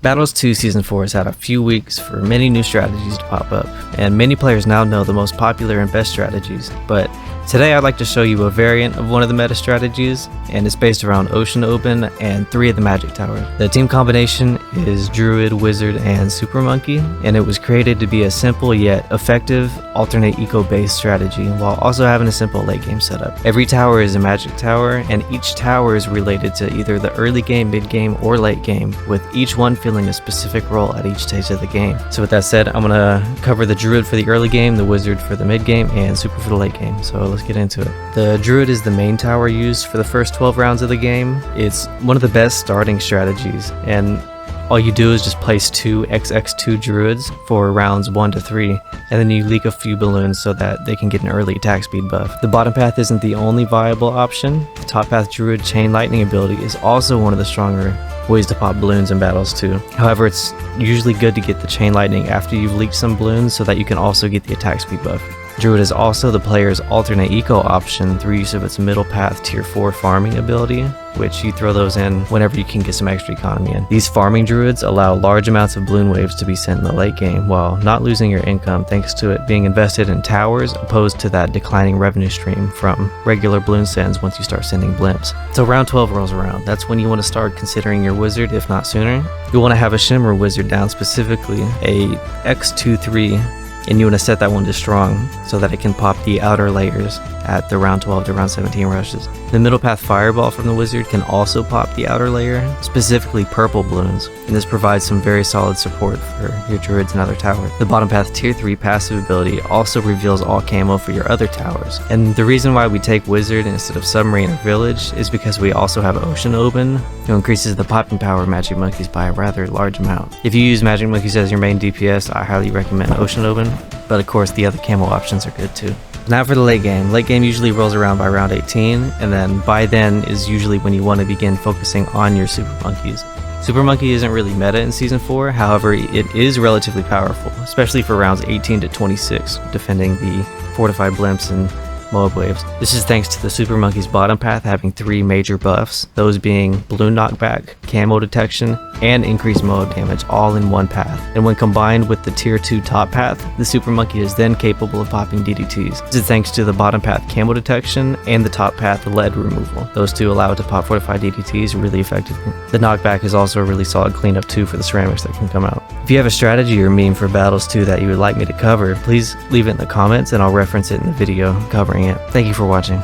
Battles 2 Season 4 has had a few weeks for many new strategies to pop up, and many players now know the most popular and best strategies, but today I'd like to show you a variant of one of the meta strategies, and it's based around Ocean Obyn and 3 of the magic towers. The team combination is Druid, Wizard, and Super Monkey, and it was created to be a simple yet effective alternate eco-based strategy while also having a simple late game setup. Every tower is a magic tower, and each tower is related to either the early game, mid game, or late game, with each one filling a specific role at each stage of the game. So with that said, I'm gonna cover the Druid for the early game, the Wizard for the mid game, and Super for the late game. So let's get into it. The Druid is the main tower used for the first 12 rounds of the game. It's one of the best starting strategies, and all you do is just place 2 XX2 Druids for rounds 1 to 3, and then you leak a few balloons so that they can get an early attack speed buff. The bottom path isn't the only viable option. The top path Druid Chain Lightning ability is also one of the stronger ways to pop balloons in battles too. However, it's usually good to get the Chain Lightning after you've leaked some balloons so that you can also get the attack speed buff. Druid is also the player's alternate eco option through use of its middle path tier 4 farming ability, which you throw those in whenever you can get some extra economy in. These farming druids allow large amounts of balloon waves to be sent in the late game while not losing your income thanks to it being invested in towers opposed to that declining revenue stream from regular balloon sends once you start sending blimps. So round 12 rolls around. That's when you want to start considering your wizard, if not sooner. You'll want to have a shimmer wizard down, specifically a X23, and you want to set that one to strong so that it can pop the outer layers at the round 12 to round 17 rushes. The middle path fireball from the wizard can also pop the outer layer, specifically purple balloons, and this provides some very solid support for your druids and other towers. The bottom path tier 3 passive ability also reveals all camo for your other towers, and the reason why we take wizard instead of submarine or village is because we also have Ocean Obyn, who increases the popping power of magic monkeys by a rather large amount. If you use magic monkeys as your main DPS, I highly recommend Ocean Obyn, but of course the other camo options are good too. Now for the late game. Late game usually rolls around by round 18, and then by then is usually when you want to begin focusing on your Super Monkeys. Super Monkey isn't really meta in Season 4, however it is relatively powerful, especially for rounds 18 to 26, defending the fortified blimps and mob waves. This is thanks to the Super Monkey's bottom path having 3 major buffs, those being balloon knockback, camo detection, and increased mob damage all in one path. And when combined with the tier 2 top path, the Super Monkey is then capable of popping DDTs. This is thanks to the bottom path camo detection and the top path lead removal. Those two allow it to pop fortified DDTs really effectively. The knockback is also a really solid cleanup too for the ceramics that can come out. If you have a strategy or meme for Battles 2 that you would like me to cover, please leave it in the comments and I'll reference it in the video covering it. Thank you for watching.